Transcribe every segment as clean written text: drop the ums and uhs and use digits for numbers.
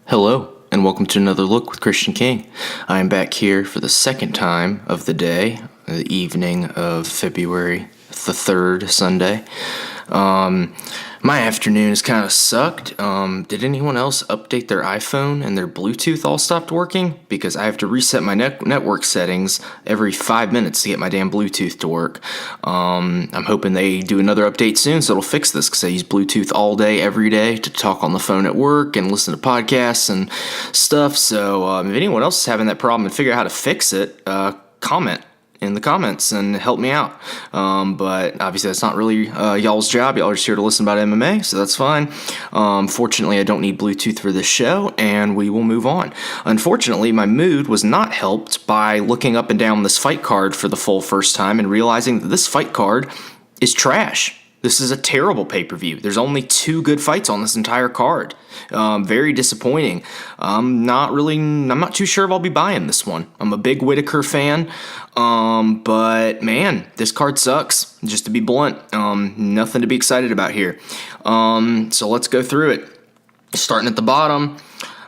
Hello, and welcome to another look with Christian King. I am back here for the second time of the day, the evening of February the 3rd, Sunday. My afternoon has kind of sucked. Did anyone else update their iPhone and their Bluetooth all stopped working? Because I have to reset my network settings every 5 minutes to get my damn Bluetooth to work. I'm hoping they do another update soon so it'll fix this, because I use Bluetooth all day, every day to talk on the phone at work and listen to podcasts and stuff. So if anyone else is having that problem and figure out how to fix it, comment in the comments and help me out. But obviously that's not really y'all's job. Y'all are just here to listen about MMA, so that's fine. Fortunately, I don't need Bluetooth for this show, and we will move on. Unfortunately, my mood was not helped by looking up and down this fight card for the full first time and realizing that this fight card is trash. This is a terrible pay-per-view. There's only 2 good fights on this entire card. Very disappointing. I'm not too sure if I'll be buying this one. I'm a big Whitaker fan, but man, this card sucks, just to be blunt. Nothing to be excited about here. So let's go through it. Starting at the bottom,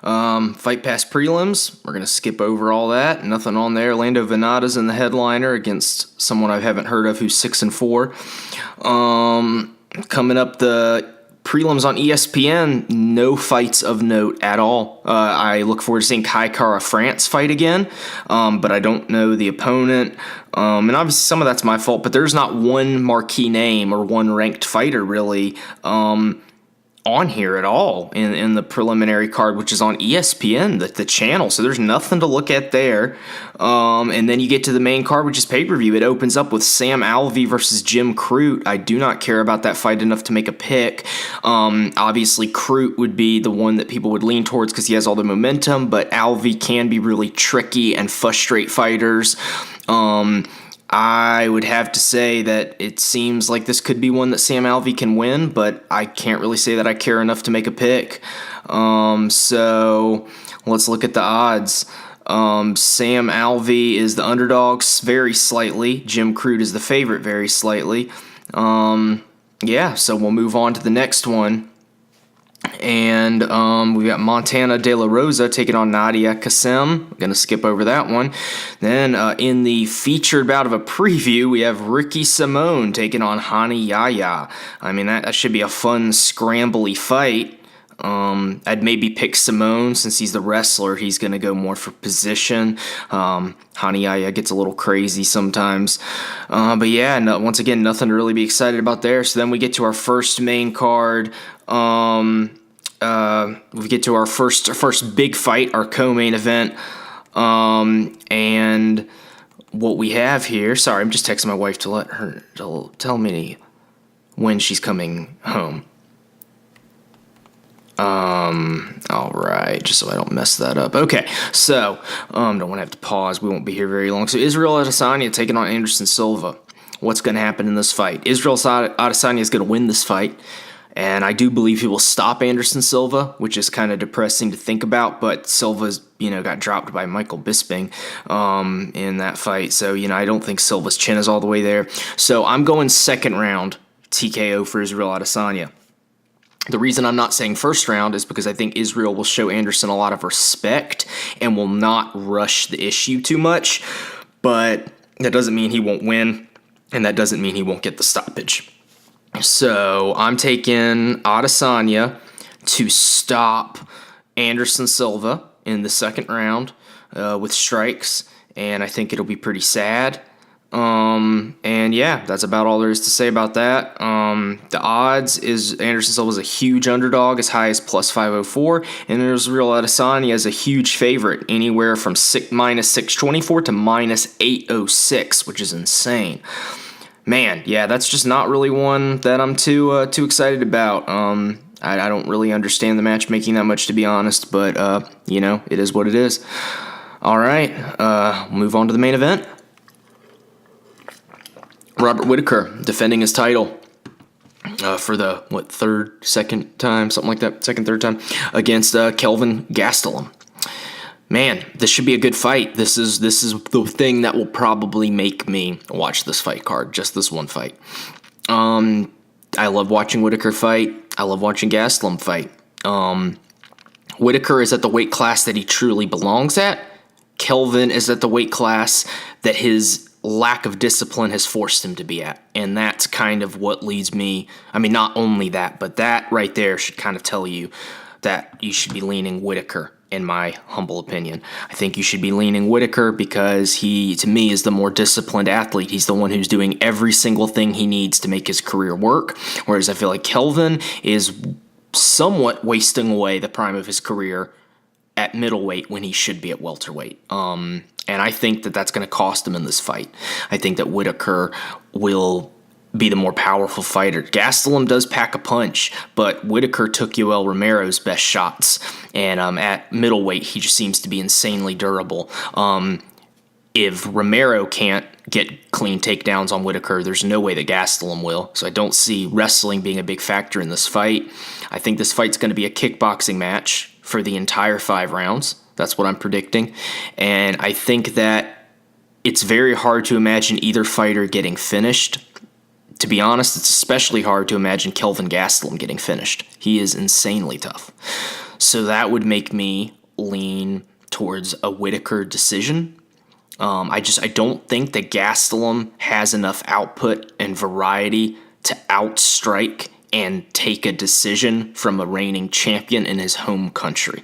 Fight Pass prelims. We're going to skip over all that. Nothing on there. Lando Venata's in the headliner against someone I haven't heard of who's 6-4. Coming up, the prelims on ESPN, no fights of note at all. I look forward to seeing Kai Kara France fight again, but I don't know the opponent. And obviously some of that's my fault, but there's not one marquee name or one ranked fighter really on here at all in the preliminary card, which is on ESPN, the channel. So there's nothing to look at there. And then you get to the main card, which is pay-per-view. It opens up with Sam Alvey versus Jim Crute. I do not care about that fight enough to make a pick. Obviously, Crute would be the one that people would lean towards because he has all the momentum, but Alvey can be really tricky and frustrate fighters. I would have to say that it seems like this could be one that Sam Alvey can win, but I can't really say that I care enough to make a pick. So let's look at the odds. Sam Alvey is the underdog very slightly. Jim Crute is the favorite very slightly. So we'll move on to the next one. And we got Montana De La Rosa taking on Nadia Kassem. I'm going to skip over that one. Then in the featured bout of a preview, we have Ricky Simone taking on Hani Yahya. I mean, that should be a fun, scrambly fight. I'd maybe pick Simone since he's the wrestler. He's going to go more for position. Hani Yahya gets a little crazy sometimes. But yeah, once again, nothing to really be excited about there. So then we get to our first main card. We get to our first big fight, our co-main event. And what we have here, sorry, I'm just texting my wife to tell me when she's coming home. All right, just so I don't mess that up. Okay, so, don't want to have to pause. We won't be here very long. So Israel Adesanya taking on Anderson Silva. What's going to happen in this fight? Israel Adesanya is going to win this fight, and I do believe he will stop Anderson Silva, which is kind of depressing to think about, but Silva's, got dropped by Michael Bisping, in that fight. So, I don't think Silva's chin is all the way there. So I'm going second round TKO for Israel Adesanya. The reason I'm not saying first round is because I think Israel will show Anderson a lot of respect and will not rush the issue too much. But that doesn't mean he won't win, and that doesn't mean he won't get the stoppage. So I'm taking Adesanya to stop Anderson Silva in the second round with strikes, and I think it'll be pretty sad. And yeah, that's about all there is to say about that. The odds is Anderson Silva is a huge underdog, as high as plus 504, and Israel Adesanya is a huge favorite, anywhere from minus 624 to minus 806, which is insane. Man, yeah, that's just not really one that I'm too excited about. I don't really understand the matchmaking that much, to be honest, but it is what it is. All right, move on to the main event. Robert Whitaker defending his title for the third time against Kelvin Gastelum. Man, this should be a good fight. This is the thing that will probably make me watch this fight card, just this one fight. I love watching Whitaker fight. I love watching Gastelum fight. Whitaker is at the weight class that he truly belongs at. Kelvin is at the weight class that his lack of discipline has forced him to be at. And that's kind of what leads me, I mean, not only that, but that right there should kind of tell you that you should be leaning Whitaker, in my humble opinion. I think you should be leaning Whitaker because he, to me, is the more disciplined athlete. He's the one who's doing every single thing he needs to make his career work, whereas I feel like Kelvin is somewhat wasting away the prime of his career at middleweight when he should be at welterweight. And I think that that's going to cost him in this fight. I think that Whitaker will be the more powerful fighter. Gastelum does pack a punch, but Whitaker took Yoel Romero's best shots. And at middleweight, he just seems to be insanely durable. If Romero can't get clean takedowns on Whitaker, there's no way that Gastelum will. So I don't see wrestling being a big factor in this fight. I think this fight's going to be a kickboxing match for the entire 5 rounds. That's what I'm predicting. And I think that it's very hard to imagine either fighter getting finished. To be honest, it's especially hard to imagine Kelvin Gastelum getting finished. He is insanely tough. So that would make me lean towards a Whitaker decision. I don't think that Gastelum has enough output and variety to outstrike and take a decision from a reigning champion in his home country.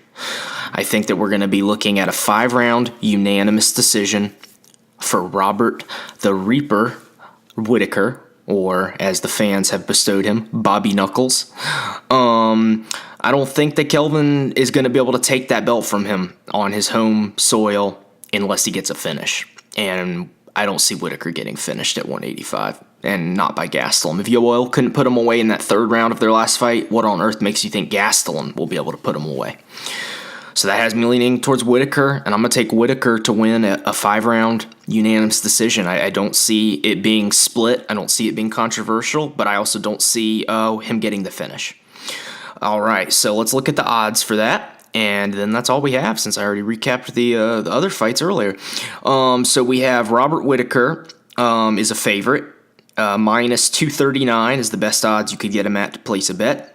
I think that we're going to be looking at a 5-round unanimous decision for Robert the Reaper Whitaker, or as the fans have bestowed him, Bobby Knuckles. I don't think that Kelvin is going to be able to take that belt from him on his home soil unless he gets a finish. And I don't see Whitaker getting finished at 185, and not by Gastelum. If Yoel couldn't put him away in that 3rd round of their last fight, what on earth makes you think Gastelum will be able to put him away? So that has me leaning towards Whitaker, and I'm going to take Whitaker to win a 5-round unanimous decision. I don't see it being split. I don't see it being controversial, but I also don't see him getting the finish. All right, so let's look at the odds for that. And then that's all we have, since I already recapped the other fights earlier. So we have Robert Whitaker is a favorite. Minus 239 is the best odds you could get him at to place a bet.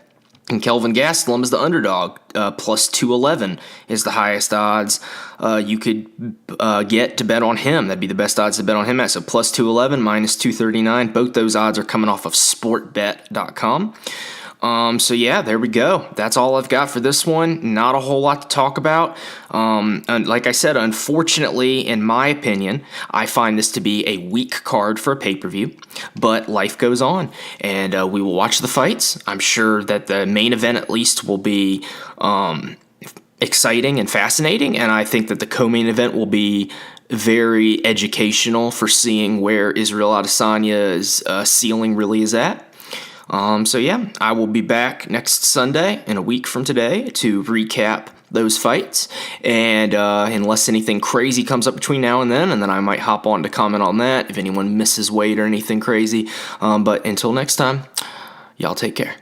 And Kelvin Gastelum is the underdog. Plus 211 is the highest odds you could get to bet on him. That'd be the best odds to bet on him at. So plus 211, minus 239. Both those odds are coming off of sportbet.com. So yeah, there we go. That's all I've got for this one. Not a whole lot to talk about. And like I said, unfortunately, in my opinion, I find this to be a weak card for a pay-per-view, but life goes on, and we will watch the fights. I'm sure that the main event at least will be exciting and fascinating, and I think that the co-main event will be very educational for seeing where Israel Adesanya's ceiling really is at. So yeah, I will be back next Sunday, in a week from today, to recap those fights, and unless anything crazy comes up between now and then I might hop on to comment on that if anyone misses weight or anything crazy. But until next time, y'all take care.